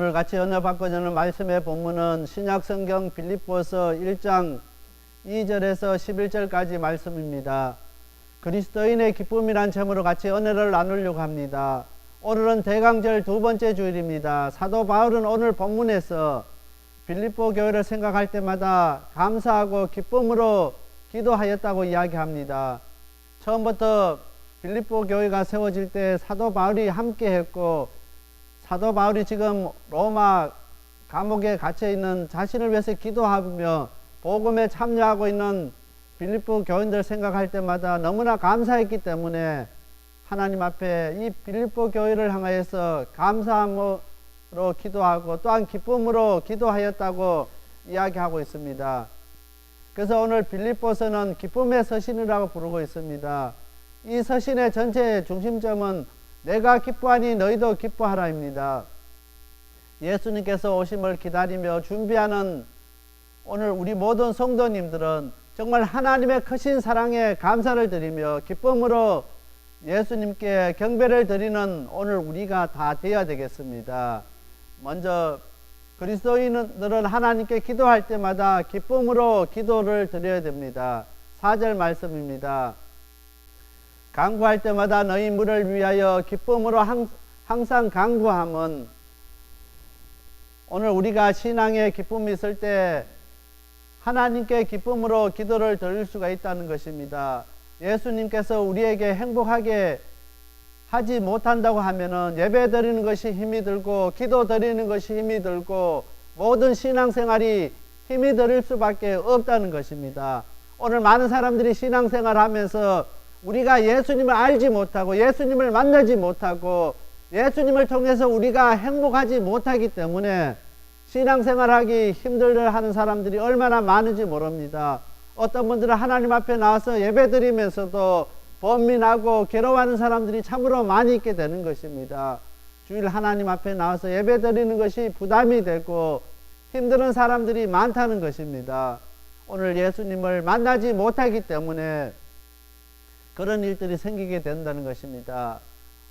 오늘 같이 은혜 받고자 하는 말씀의 본문은 신약성경 빌립보서 1장 2절에서 11절까지 말씀입니다. 그리스도인의 기쁨이란 제목으로 같이 은혜를 나누려고 합니다. 오늘은 대강절 두 번째 주일입니다. 사도 바울은 오늘 본문에서 빌립보 교회를 생각할 때마다 감사하고 기쁨으로 기도하였다고 이야기합니다. 처음부터 빌립보 교회가 세워질 때 사도 바울이 함께 했고, 사도 바울이 지금 로마 감옥에 갇혀 있는 자신을 위해서 기도하며 복음에 참여하고 있는 빌립보 교인들 생각할 때마다 너무나 감사했기 때문에 하나님 앞에 이 빌립보 교회를 향하여서 감사함으로 기도하고 또한 기쁨으로 기도하였다고 이야기하고 있습니다. 그래서 오늘 빌립보서는 기쁨의 서신이라고 부르고 있습니다. 이 서신의 전체 중심점은 내가 기뻐하니 너희도 기뻐하라입니다. 예수님께서 오심을 기다리며 준비하는 오늘 우리 모든 성도님들은 정말 하나님의 크신 사랑에 감사를 드리며 기쁨으로 예수님께 경배를 드리는 오늘 우리가 다 되어야 되겠습니다. 먼저 그리스도인들은 하나님께 기도할 때마다 기쁨으로 기도를 드려야 됩니다. 4절 말씀입니다. 간구할 때마다 너희 물을 위하여 기쁨으로 항상 간구함은, 오늘 우리가 신앙에 기쁨이 있을 때 하나님께 기쁨으로 기도를 드릴 수가 있다는 것입니다. 예수님께서 우리에게 행복하게 하지 못한다고 하면은 예배 드리는 것이 힘이 들고 기도 드리는 것이 힘이 들고 모든 신앙생활이 힘이 들 수밖에 없다는 것입니다. 오늘 많은 사람들이 신앙생활 하면서 우리가 예수님을 알지 못하고 예수님을 만나지 못하고 예수님을 통해서 우리가 행복하지 못하기 때문에 신앙생활하기 힘들어 하는 사람들이 얼마나 많은지 모릅니다. 어떤 분들은 하나님 앞에 나와서 예배드리면서도 번민하고 괴로워하는 사람들이 참으로 많이 있게 되는 것입니다. 주일 하나님 앞에 나와서 예배드리는 것이 부담이 되고 힘든 사람들이 많다는 것입니다. 오늘 예수님을 만나지 못하기 때문에 그런 일들이 생기게 된다는 것입니다.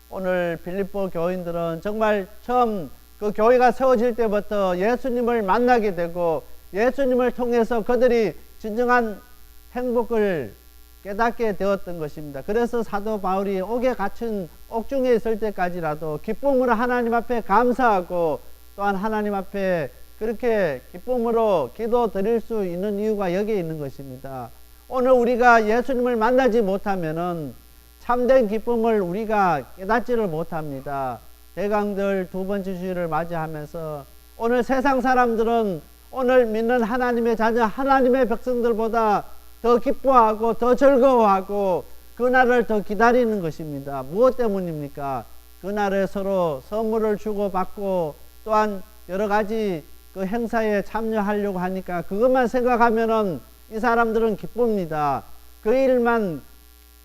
오늘 빌립보 교인들은 정말 처음 그 교회가 세워질 때부터 예수님을 만나게 되고 예수님을 통해서 그들이 진정한 행복을 깨닫게 되었던 것입니다. 그래서 사도 바울이 옥에 갇힌 옥중에 있을 때까지라도 기쁨으로 하나님 앞에 감사하고 또한 하나님 앞에 그렇게 기쁨으로 기도 드릴 수 있는 이유가 여기에 있는 것입니다. 오늘 우리가 예수님을 만나지 못하면은 참된 기쁨을 우리가 깨닫지를 못합니다. 대강절 두 번째 주일을 맞이하면서 오늘 세상 사람들은 오늘 믿는 하나님의 자녀, 하나님의 백성들보다 더 기뻐하고 더 즐거워하고 그날을 더 기다리는 것입니다. 무엇 때문입니까? 그날에 서로 선물을 주고받고 또한 여러 가지 그 행사에 참여하려고 하니까 그것만 생각하면은 이 사람들은 기쁩니다. 그 일만,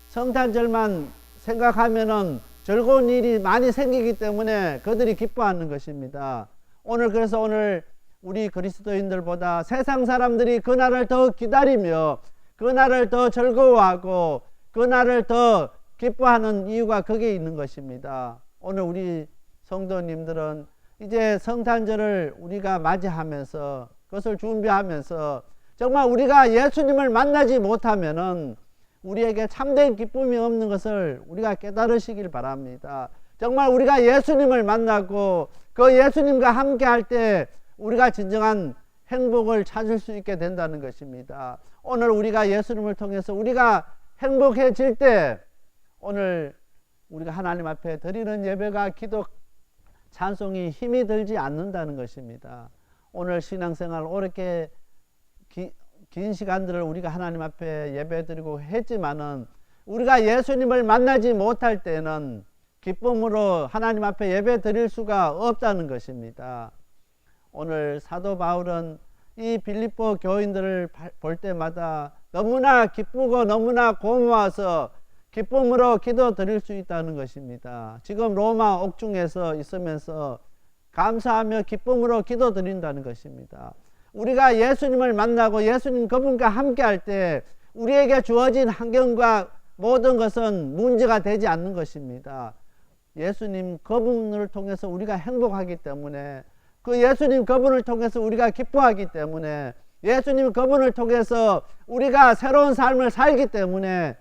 성탄절만 생각하면은 즐거운 일이 많이 생기기 때문에 그들이 기뻐하는 것입니다. 그래서 오늘 우리 그리스도인들보다 세상 사람들이 그날을 더 기다리며 그날을 더 즐거워하고 그날을 더 기뻐하는 이유가 거기에 있는 것입니다. 오늘 우리 성도님들은 이제 성탄절을 우리가 맞이하면서 그것을 준비하면서 정말 우리가 예수님을 만나지 못하면은 우리에게 참된 기쁨이 없는 것을 우리가 깨달으시길 바랍니다. 정말 우리가 예수님을 만나고 그 예수님과 함께 할 때 우리가 진정한 행복을 찾을 수 있게 된다는 것입니다. 오늘 우리가 예수님을 통해서 우리가 행복해질 때 오늘 우리가 하나님 앞에 드리는 예배가 기도 찬송이 힘이 들지 않는다는 것입니다. 오늘 신앙생활 오랫게 긴 시간들을 우리가 하나님 앞에 예배드리고 했지만은 우리가 예수님을 만나지 못할 때는 기쁨으로 하나님 앞에 예배드릴 수가 없다는 것입니다. 오늘 사도 바울은 이 빌립보 교인들을 볼 때마다 너무나 기쁘고 너무나 고마워서 기쁨으로 기도 드릴 수 있다는 것입니다. 지금 로마 옥중에서 있으면서 감사하며 기쁨으로 기도 드린다는 것입니다. 우리가 예수님을 만나고 예수님 그분과 함께 할 때 우리에게 주어진 환경과 모든 것은 문제가 되지 않는 것입니다. 예수님 그분을 통해서 우리가 행복하기 때문에 그 예수님 그분을 통해서 우리가 기뻐하기 때문에, 예수님 그분을 통해서 우리가 새로운 삶을 살기 때문에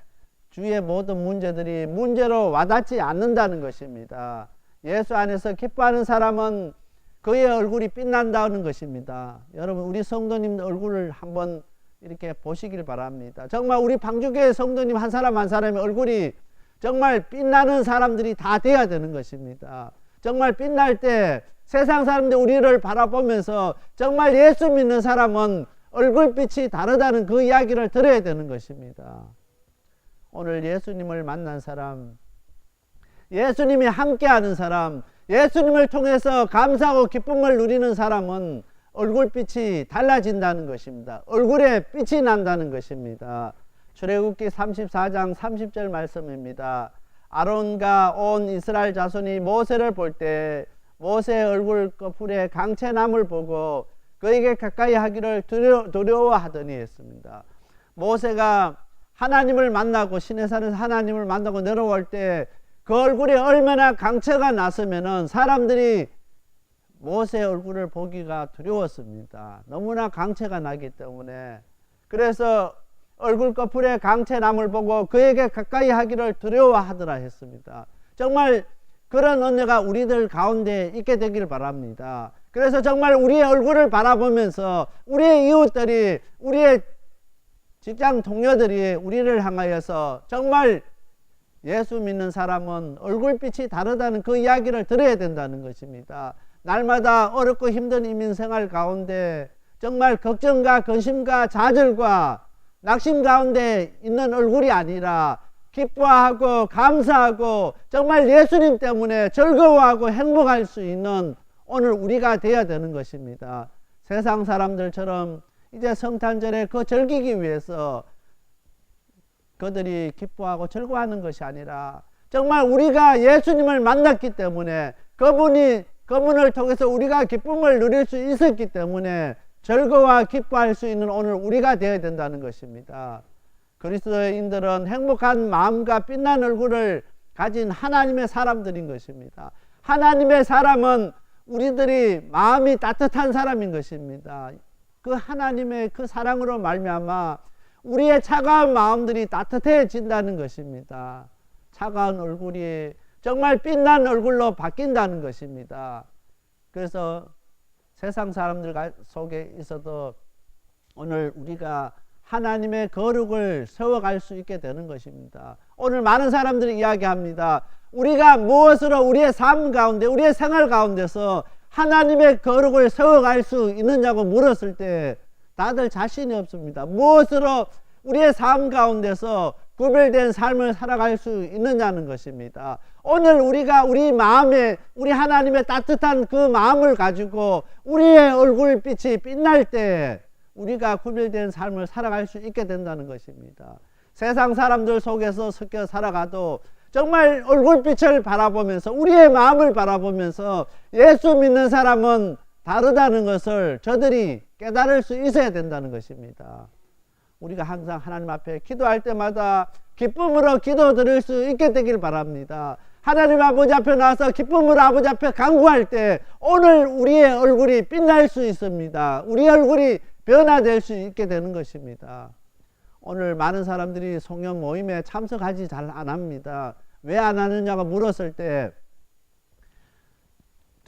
주위의 모든 문제들이 문제로 와닿지 않는다는 것입니다. 예수 안에서 기뻐하는 사람은 그의 얼굴이 빛난다는 것입니다. 여러분, 우리 성도님 얼굴을 한번 이렇게 보시길 바랍니다. 정말 우리 방주교회 성도님 한 사람 한 사람의 얼굴이 정말 빛나는 사람들이 다 돼야 되는 것입니다. 정말 빛날 때 세상 사람들 우리를 바라보면서 정말 예수 믿는 사람은 얼굴빛이 다르다는 그 이야기를 들어야 되는 것입니다. 오늘 예수님을 만난 사람, 예수님이 함께하는 사람, 예수님을 통해서 감사하고 기쁨을 누리는 사람은 얼굴빛이 달라진다는 것입니다. 얼굴에 빛이 난다는 것입니다. 출애굽기 34장 30절 말씀입니다. 아론과 온 이스라엘 자손이 모세를 볼 때 모세의 얼굴 거풀에 강채남을 보고 그에게 가까이 하기를 두려워하더니 했습니다. 모세가 하나님을 만나고 시내산에서 하나님을 만나고 내려올 때 그 얼굴에 얼마나 강채가 났으면은 사람들이 모세의 얼굴을 보기가 두려웠습니다. 너무나 강채가 나기 때문에. 그래서 얼굴 거풀에 강채남을 보고 그에게 가까이 하기를 두려워하더라 했습니다. 정말 그런 은혜가 우리들 가운데 있게 되길 바랍니다. 그래서 정말 우리의 얼굴을 바라보면서 우리의 이웃들이, 우리의 직장 동료들이 우리를 향하여서 정말 예수 믿는 사람은 얼굴빛이 다르다는 그 이야기를 들어야 된다는 것입니다. 날마다 어렵고 힘든 이민생활 가운데 정말 걱정과 근심과 좌절과 낙심 가운데 있는 얼굴이 아니라 기뻐하고 감사하고 정말 예수님 때문에 즐거워하고 행복할 수 있는 오늘 우리가 되어야 되는 것입니다. 세상 사람들처럼 이제 성탄절에 그 즐기기 위해서 그들이 기뻐하고 즐거워하는 것이 아니라 정말 우리가 예수님을 만났기 때문에 그분을 통해서 우리가 기쁨을 누릴 수 있었기 때문에 즐거워 기뻐할 수 있는 오늘 우리가 되어야 된다는 것입니다. 그리스도인들은 행복한 마음과 빛난 얼굴을 가진 하나님의 사람들인 것입니다. 하나님의 사람은 우리들이 마음이 따뜻한 사람인 것입니다. 그 하나님의 그 사랑으로 말미암아 우리의 차가운 마음들이 따뜻해진다는 것입니다. 차가운 얼굴이 정말 빛난 얼굴로 바뀐다는 것입니다. 그래서 세상 사람들 속에 있어도 오늘 우리가 하나님의 거룩을 세워갈 수 있게 되는 것입니다. 오늘 많은 사람들이 이야기합니다. 우리가 무엇으로 우리의 삶 가운데, 우리의 생활 가운데서 하나님의 거룩을 세워갈 수 있느냐고 물었을 때 다들 자신이 없습니다. 무엇으로 우리의 삶 가운데서 구별된 삶을 살아갈 수 있느냐는 것입니다. 오늘 우리가 우리 마음에 우리 하나님의 따뜻한 그 마음을 가지고 우리의 얼굴빛이 빛날 때 우리가 구별된 삶을 살아갈 수 있게 된다는 것입니다. 세상 사람들 속에서 섞여 살아가도 정말 얼굴빛을 바라보면서 우리의 마음을 바라보면서 예수 믿는 사람은 다르다는 것을 저들이 깨달을 수 있어야 된다는 것입니다. 우리가 항상 하나님 앞에 기도할 때마다 기쁨으로 기도 드릴 수 있게 되길 바랍니다. 하나님 아버지 앞에 나와서 기쁨으로 아버지 앞에 간구할 때 오늘 우리의 얼굴이 빛날 수 있습니다. 우리의 얼굴이 변화될 수 있게 되는 것입니다. 오늘 많은 사람들이 송년 모임에 참석하지 잘 안 합니다. 왜 안 하느냐고 물었을 때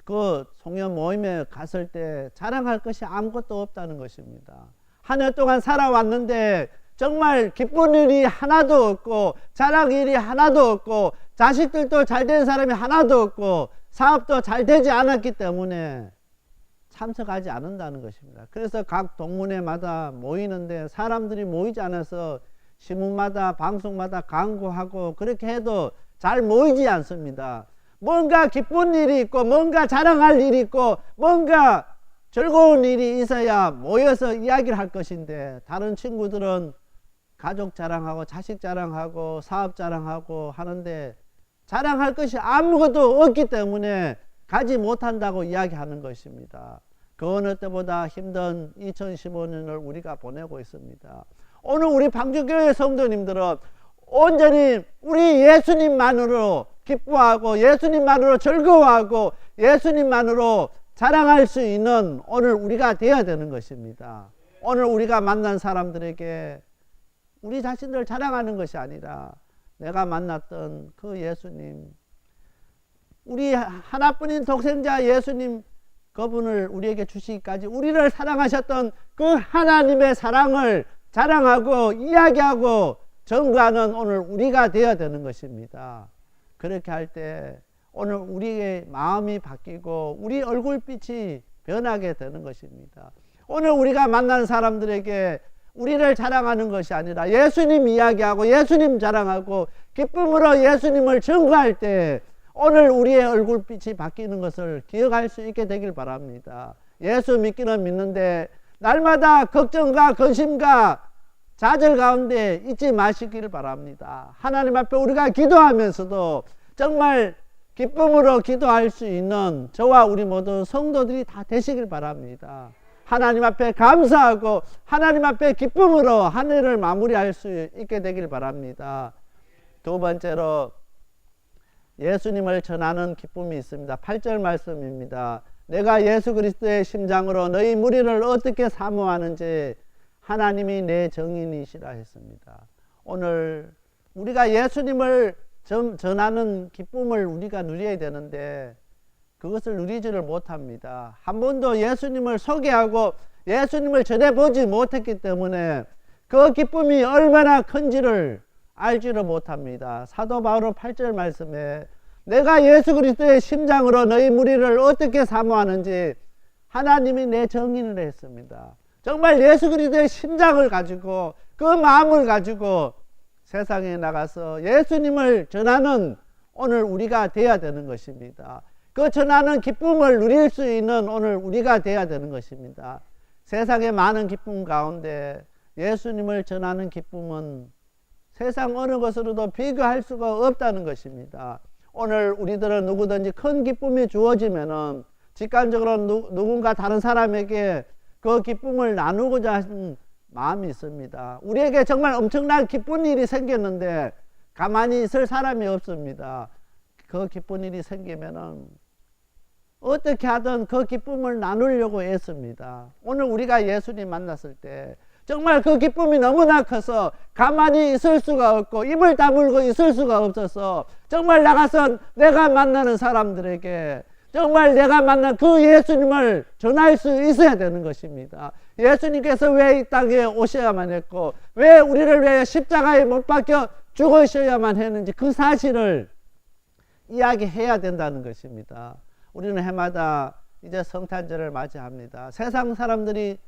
그 송년 모임에 갔을 때 자랑할 것이 아무것도 없다는 것입니다. 한 해 동안 살아왔는데 정말 기쁜 일이 하나도 없고 자랑 일이 하나도 없고 자식들도 잘 된 사람이 하나도 없고 사업도 잘 되지 않았기 때문에 참석하지 않는다는 것입니다. 그래서 각 동문회마다 모이는데 사람들이 모이지 않아서 신문마다 방송마다 광고하고 그렇게 해도 잘 모이지 않습니다. 뭔가 기쁜 일이 있고 뭔가 자랑할 일이 있고 뭔가 즐거운 일이 있어야 모여서 이야기를 할 것인데 다른 친구들은 가족 자랑하고 자식 자랑하고 사업 자랑하고 하는데 자랑할 것이 아무것도 없기 때문에 가지 못한다고 이야기하는 것입니다. 그 어느 때보다 힘든 2015년을 우리가 보내고 있습니다. 오늘 우리 방주교회 성도님들은 온전히 우리 예수님만으로 기뻐하고 예수님만으로 즐거워하고 예수님만으로 자랑할 수 있는 오늘 우리가 되어야 되는 것입니다. 오늘 우리가 만난 사람들에게 우리 자신을 자랑하는 것이 아니라 내가 만났던 그 예수님, 우리 하나뿐인 독생자 예수님, 그분을 우리에게 주시기까지 우리를 사랑하셨던 그 하나님의 사랑을 자랑하고 이야기하고 전가하는 오늘 우리가 되어야 되는 것입니다. 그렇게 할 때 오늘 우리의 마음이 바뀌고 우리 얼굴빛이 변하게 되는 것입니다. 오늘 우리가 만난 사람들에게 우리를 자랑하는 것이 아니라 예수님 이야기하고 예수님 자랑하고 기쁨으로 예수님을 증거할 때 오늘 우리의 얼굴빛이 바뀌는 것을 기억할 수 있게 되길 바랍니다. 예수 믿기는 믿는데 날마다 걱정과 근심과 좌절 가운데 잊지 마시기를 바랍니다. 하나님 앞에 우리가 기도하면서도 정말 기쁨으로 기도할 수 있는 저와 우리 모든 성도들이 다 되시길 바랍니다. 하나님 앞에 감사하고 하나님 앞에 기쁨으로 한 해를 마무리할 수 있게 되길 바랍니다. 두 번째로 예수님을 전하는 기쁨이 있습니다. 8절 말씀입니다. 내가 예수 그리스도의 심장으로 너희 무리를 어떻게 사모하는지 하나님이 내 정인이시라 했습니다. 오늘 우리가 예수님을 전하는 기쁨을 우리가 누려야 되는데 그것을 누리지를 못합니다. 한 번도 예수님을 소개하고 예수님을 전해보지 못했기 때문에 그 기쁨이 얼마나 큰지를 알지를 못합니다. 사도 바울은 8절 말씀에 내가 예수 그리스도의 심장으로 너희 무리를 어떻게 사모하는지 하나님이 내 정인을 했습니다. 정말 예수 그리스도의 심장을 가지고 그 마음을 가지고 세상에 나가서 예수님을 전하는 오늘 우리가 되어야 되는 것입니다. 그 전하는 기쁨을 누릴 수 있는 오늘 우리가 되어야 되는 것입니다. 세상의 많은 기쁨 가운데 예수님을 전하는 기쁨은 세상 어느 것으로도 비교할 수가 없다는 것입니다. 오늘 우리들은 누구든지 큰 기쁨이 주어지면은 직관적으로 누군가 다른 사람에게 그 기쁨을 나누고자 하는 마음이 있습니다. 우리에게 정말 엄청난 기쁜 일이 생겼는데 가만히 있을 사람이 없습니다. 그 기쁜 일이 생기면은 어떻게 하든 그 기쁨을 나누려고 애씁니다. 오늘 우리가 예수님 만났을 때 정말 그 기쁨이 너무나 커서 가만히 있을 수가 없고 입을 다물고 있을 수가 없어서 정말 나가서 내가 만나는 사람들에게 정말 내가 만난 그 예수님을 전할 수 있어야 되는 것입니다. 예수님께서 왜 이 땅에 오셔야만 했고 왜 우리를 위해 십자가에 못 박혀 죽으셔야만 했는지 그 사실을 이야기해야 된다는 것입니다. 우리는 해마다 이제 성탄절을 맞이합니다. 세상 사람들이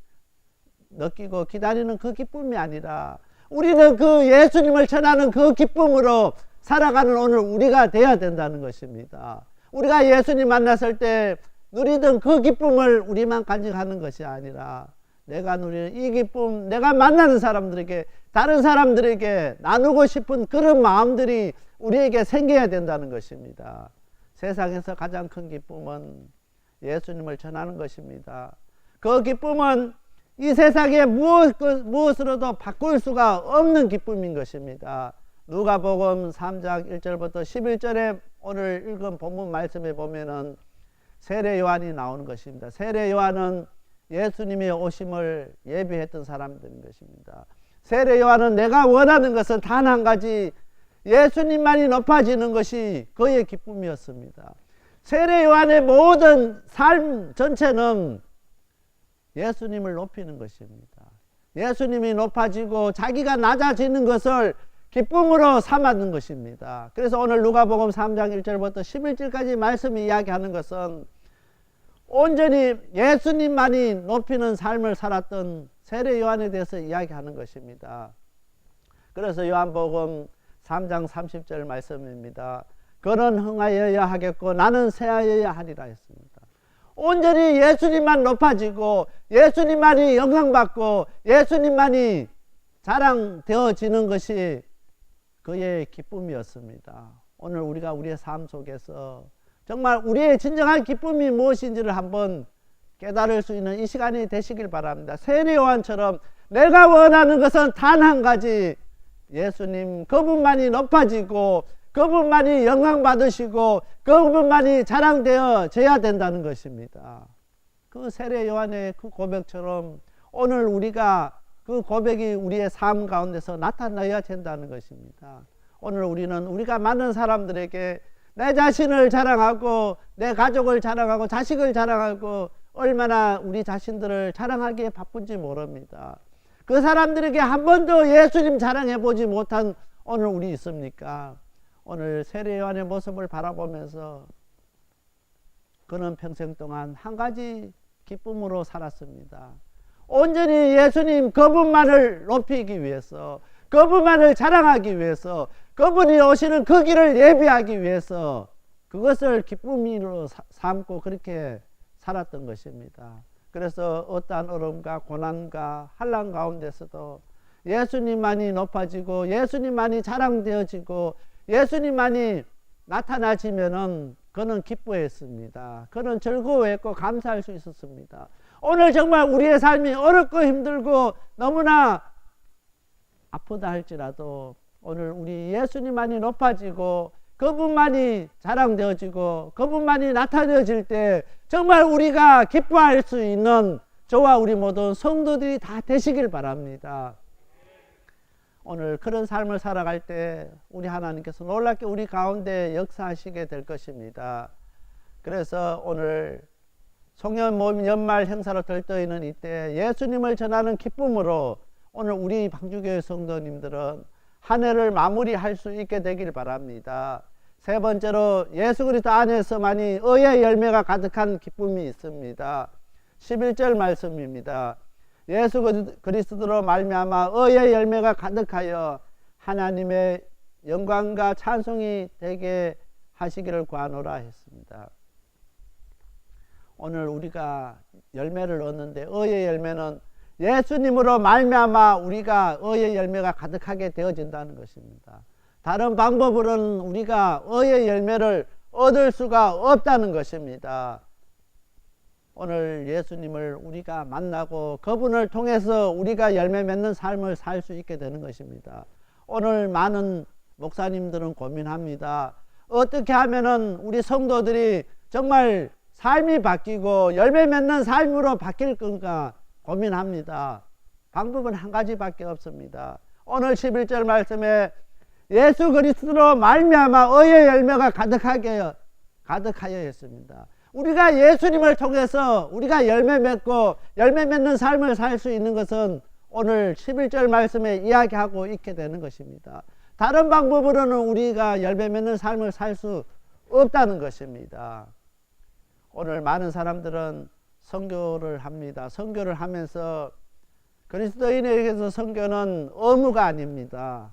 느끼고 기다리는 그 기쁨이 아니라 우리는 그 예수님을 전하는 그 기쁨으로 살아가는 오늘 우리가 돼야 된다는 것입니다. 우리가 예수님 만났을 때 누리던 그 기쁨을 우리만 간직하는 것이 아니라 내가 누리는 이 기쁨, 내가 만나는 사람들에게 다른 사람들에게 나누고 싶은 그런 마음들이 우리에게 생겨야 된다는 것입니다. 세상에서 가장 큰 기쁨은 예수님을 전하는 것입니다. 그 기쁨은 이 세상에 무엇으로도 바꿀 수가 없는 기쁨인 것입니다. 누가복음 3장 1절부터 11절에 오늘 읽은 본문 말씀에 보면은 세례 요한이 나오는 것입니다. 세례 요한은 예수님의 오심을 예비했던 사람들인 것입니다. 세례 요한은 내가 원하는 것은 단 한 가지, 예수님만이 높아지는 것이 그의 기쁨이었습니다. 세례 요한의 모든 삶 전체는 예수님을 높이는 것입니다. 예수님이 높아지고 자기가 낮아지는 것을 기쁨으로 삼았는 것입니다. 그래서 오늘 누가복음 3장 1절부터 11절까지 말씀이 이야기하는 것은 온전히 예수님만이 높이는 삶을 살았던 세례 요한에 대해서 이야기하는 것입니다. 그래서 요한복음 3장 30절 말씀입니다. 그는 흥하여야 하겠고 나는 쇠하여야 하리라 했습니다. 온전히 예수님만 높아지고 예수님만이 영광받고 예수님만이 자랑되어지는 것이 그의 기쁨이었습니다. 오늘 우리가 우리의 삶 속에서 정말 우리의 진정한 기쁨이 무엇인지를 한번 깨달을 수 있는 이 시간이 되시길 바랍니다. 세례 요한처럼 내가 원하는 것은 단 한 가지, 예수님 그분만이 높아지고 그분만이 영광 받으시고 그분만이 자랑되어져야 된다는 것입니다. 그 세례 요한의 그 고백처럼 오늘 우리가 그 고백이 우리의 삶 가운데서 나타나야 된다는 것입니다. 오늘 우리는 우리가 많은 사람들에게 내 자신을 자랑하고 내 가족을 자랑하고 자식을 자랑하고 얼마나 우리 자신들을 자랑하기에 바쁜지 모릅니다. 그 사람들에게 한 번도 예수님 자랑해 보지 못한 오늘 우리 있습니까? 오늘 세례 요한의 모습을 바라보면서 그는 평생 동안 한 가지 기쁨으로 살았습니다. 온전히 예수님 그분만을 높이기 위해서, 그분만을 자랑하기 위해서, 그분이 오시는 그 길을 예비하기 위해서 그것을 기쁨으로 삼고 그렇게 살았던 것입니다. 그래서 어떠한 어려움과 고난과 환난 가운데서도 예수님만이 높아지고 예수님만이 자랑되어지고 예수님만이 나타나지면은 그는 기뻐했습니다. 그는 즐거워했고 감사할 수 있었습니다. 오늘 정말 우리의 삶이 어렵고 힘들고 너무나 아프다 할지라도 오늘 우리 예수님만이 높아지고 그분만이 자랑되어지고 그분만이 나타내어질 때 정말 우리가 기뻐할 수 있는 저와 우리 모든 성도들이 다 되시길 바랍니다. 오늘 그런 삶을 살아갈 때 우리 하나님께서 놀랍게 우리 가운데 역사하시게 될 것입니다. 그래서 오늘 송년 모임 연말 행사로 들떠있는 이때 예수님을 전하는 기쁨으로 오늘 우리 방주교회 성도님들은 한 해를 마무리할 수 있게 되길 바랍니다. 세 번째로 예수 그리스도 안에서만이 의의 열매가 가득한 기쁨이 있습니다. 11절 말씀입니다. 예수 그리스도로 말미암아 의의 열매가 가득하여 하나님의 영광과 찬송이 되게 하시기를 구하노라 했습니다. 오늘 우리가 열매를 얻는데 의의 열매는 예수님으로 말미암아 우리가 의의 열매가 가득하게 되어진다는 것입니다. 다른 방법으로는 우리가 의의 열매를 얻을 수가 없다는 것입니다. 오늘 예수님을 우리가 만나고 그분을 통해서 우리가 열매 맺는 삶을 살 수 있게 되는 것입니다. 오늘 많은 목사님들은 고민합니다. 어떻게 하면은 우리 성도들이 정말 삶이 바뀌고 열매 맺는 삶으로 바뀔 건가 고민합니다. 방법은 한 가지밖에 없습니다. 오늘 11절 말씀에 예수 그리스도로 말미암아 의의 열매가 가득하여 했습니다. 우리가 예수님을 통해서 우리가 열매 맺고 열매 맺는 삶을 살 수 있는 것은 오늘 11절 말씀에 이야기하고 있게 되는 것입니다. 다른 방법으로는 우리가 열매 맺는 삶을 살 수 없다는 것입니다. 오늘 많은 사람들은 선교를 합니다. 선교를 하면서 그리스도인에게서 선교는 의무가 아닙니다.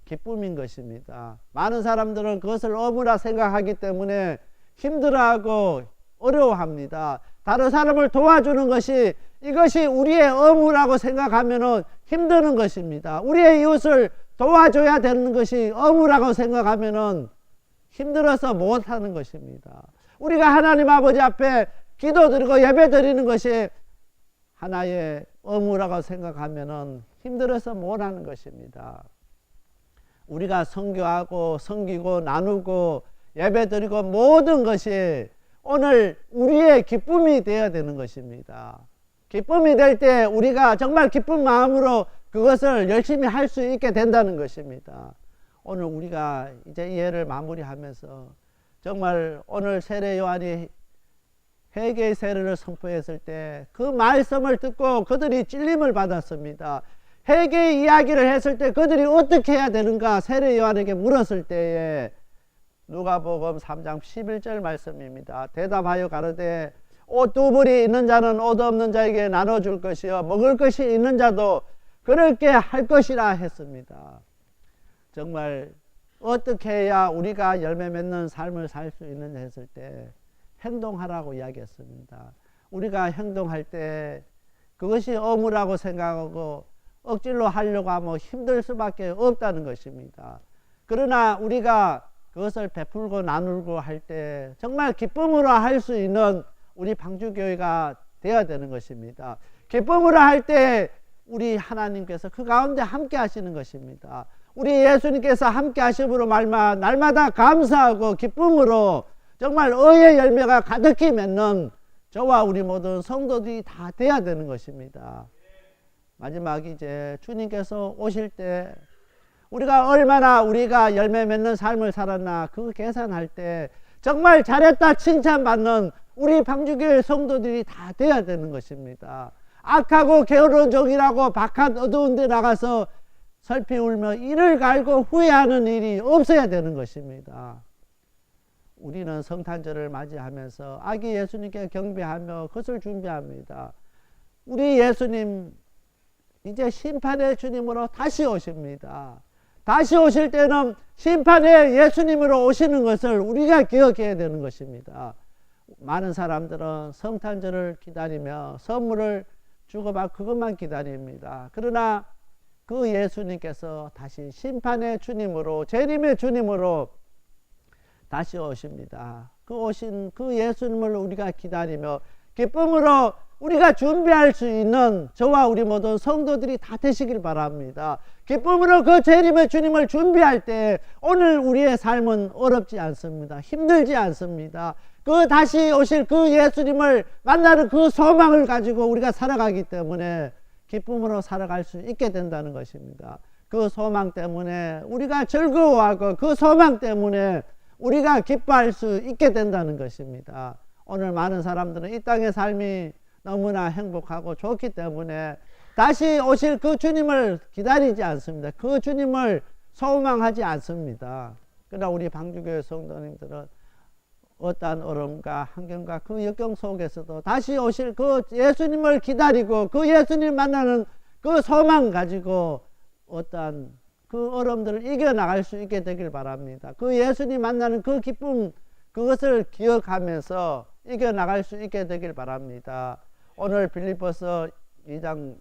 기쁨인 것입니다. 많은 사람들은 그것을 의무라 생각하기 때문에 힘들어하고 어려워합니다. 다른 사람을 도와주는 것이 이것이 우리의 의무라고 생각하면 힘드는 것입니다. 우리의 이웃을 도와줘야 되는 것이 의무라고 생각하면 힘들어서 못하는 것입니다. 우리가 하나님 아버지 앞에 기도드리고 예배드리는 것이 하나의 의무라고 생각하면 힘들어서 못하는 것입니다. 우리가 선교하고 섬기고 나누고 예배드리고 모든 것이 오늘 우리의 기쁨이 되어야 되는 것입니다. 기쁨이 될 때 우리가 정말 기쁜 마음으로 그것을 열심히 할 수 있게 된다는 것입니다. 오늘 우리가 이제 이 해를 마무리하면서 정말 오늘 세례 요한이 회개의 세례를 선포했을 때 그 말씀을 듣고 그들이 찔림을 받았습니다. 회개의 이야기를 했을 때 그들이 어떻게 해야 되는가 세례 요한에게 물었을 때에 누가복음 3장 11절 말씀입니다. 대답하여 가로되 옷 두 벌이 있는 자는 옷 없는 자에게 나눠줄 것이요 먹을 것이 있는 자도 그렇게 할 것이라 했습니다. 정말 어떻게 해야 우리가 열매 맺는 삶을 살 수 있느냐 했을 때 행동하라고 이야기했습니다. 우리가 행동할 때 그것이 의무라고 생각하고 억지로 하려고 하면 힘들 수밖에 없다는 것입니다. 그러나 우리가 그것을 베풀고 나누고 할 때 정말 기쁨으로 할 수 있는 우리 방주교회가 되어야 되는 것입니다. 기쁨으로 할 때 우리 하나님께서 그 가운데 함께 하시는 것입니다. 우리 예수님께서 함께 하심으로 말마 날마다 감사하고 기쁨으로 정말 의의 열매가 가득히 맺는 저와 우리 모든 성도들이 다 돼야 되는 것입니다. 마지막 이제 주님께서 오실 때 우리가 얼마나 우리가 열매 맺는 삶을 살았나 그 계산할 때 정말 잘했다 칭찬받는 우리 방주교회 성도들이 다 돼야 되는 것입니다. 악하고 게으른 종이라고 박한 어두운 데 나가서 설피 울며 이를 갈고 후회하는 일이 없어야 되는 것입니다. 우리는 성탄절을 맞이하면서 아기 예수님께 경배하며 그것을 준비합니다. 우리 예수님 이제 심판의 주님으로 다시 오십니다. 다시 오실 때는 심판의 예수님으로 오시는 것을 우리가 기억해야 되는 것입니다. 많은 사람들은 성탄절을 기다리며 선물을 주고받고 그것만 기다립니다. 그러나 그 예수님께서 다시 심판의 주님으로 재림의 주님으로 다시 오십니다. 그 오신 그 예수님을 우리가 기다리며 기쁨으로 우리가 준비할 수 있는 저와 우리 모든 성도들이 다 되시길 바랍니다. 기쁨으로 그 재림의 주님을 준비할 때 오늘 우리의 삶은 어렵지 않습니다. 힘들지 않습니다. 그 다시 오실 그 예수님을 만나는 그 소망을 가지고 우리가 살아가기 때문에 기쁨으로 살아갈 수 있게 된다는 것입니다. 그 소망 때문에 우리가 즐거워하고 그 소망 때문에 우리가 기뻐할 수 있게 된다는 것입니다. 오늘 많은 사람들은 이 땅의 삶이 너무나 행복하고 좋기 때문에 다시 오실 그 주님을 기다리지 않습니다. 그 주님을 소망하지 않습니다. 그러나 우리 방주교회 성도님들은 어떠한 어려움과 환경과 그 역경 속에서도 다시 오실 그 예수님을 기다리고 그 예수님 만나는 그 소망 가지고 어떠한 그 어려움들을 이겨나갈 수 있게 되길 바랍니다. 그 예수님 만나는 그 기쁨 그것을 기억하면서 이겨나갈 수 있게 되길 바랍니다. 오늘 빌립보서 2장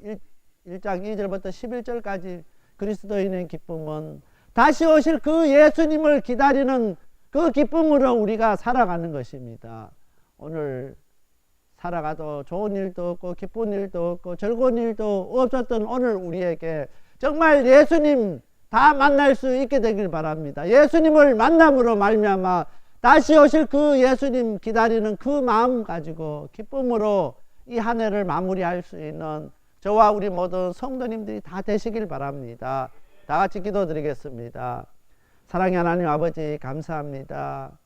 1장 2절부터 11절까지 그리스도인의 기쁨은 다시 오실 그 예수님을 기다리는 그 기쁨으로 우리가 살아가는 것입니다. 오늘 살아가도 좋은 일도 없고 기쁜 일도 없고 즐거운 일도 없었던 오늘 우리에게 정말 예수님 다 만날 수 있게 되길 바랍니다. 예수님을 만남으로 말미암아 다시 오실 그 예수님 기다리는 그 마음 가지고 기쁨으로 이 한 해를 마무리할 수 있는 저와 우리 모든 성도님들이 다 되시길 바랍니다. 다 같이 기도드리겠습니다. 사랑의 하나님 아버지 감사합니다.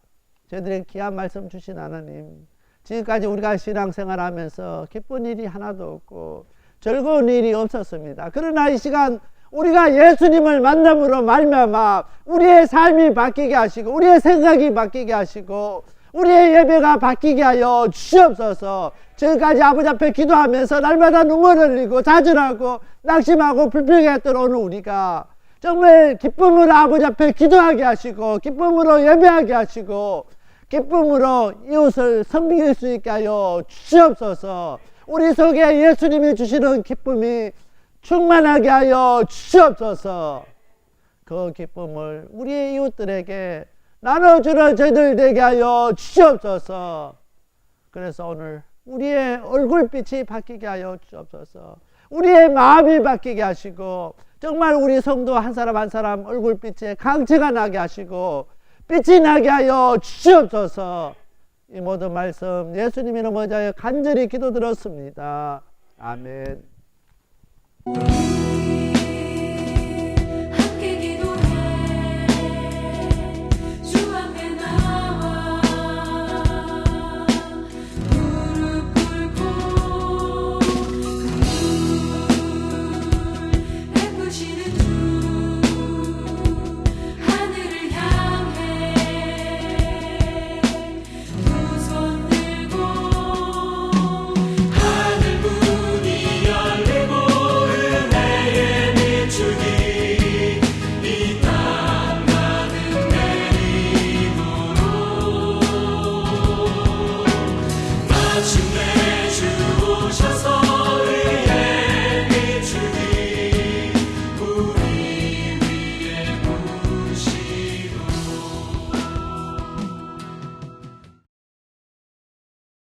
저희들에게 귀한 말씀 주신 하나님, 지금까지 우리가 신앙생활하면서 기쁜 일이 하나도 없고 즐거운 일이 없었습니다. 그러나 이 시간 우리가 예수님을 만남으로 말미암아 우리의 삶이 바뀌게 하시고 우리의 생각이 바뀌게 하시고 우리의 예배가 바뀌게 하여 주시옵소서. 지금까지 아버지 앞에 기도하면서 날마다 눈물을 흘리고 좌절하고 낙심하고 불평했던 오늘 우리가 정말 기쁨으로 아버지 앞에 기도하게 하시고 기쁨으로 예배하게 하시고 기쁨으로 이웃을 섬길 수 있게 하여 주시옵소서. 우리 속에 예수님이 주시는 기쁨이 충만하게 하여 주시옵소서. 그 기쁨을 우리의 이웃들에게 나눠주는 저희들 되게 하여 주시옵소서. 그래서 오늘 우리의 얼굴빛이 바뀌게 하여 주시옵소서. 우리의 마음이 바뀌게 하시고 정말 우리 성도 한 사람 한 사람 얼굴빛에 강체가 나게 하시고 빛이 나게 하여 주시옵소서. 이 모든 말씀 예수님 이름 의지하여 간절히 기도드렸습니다. 아멘.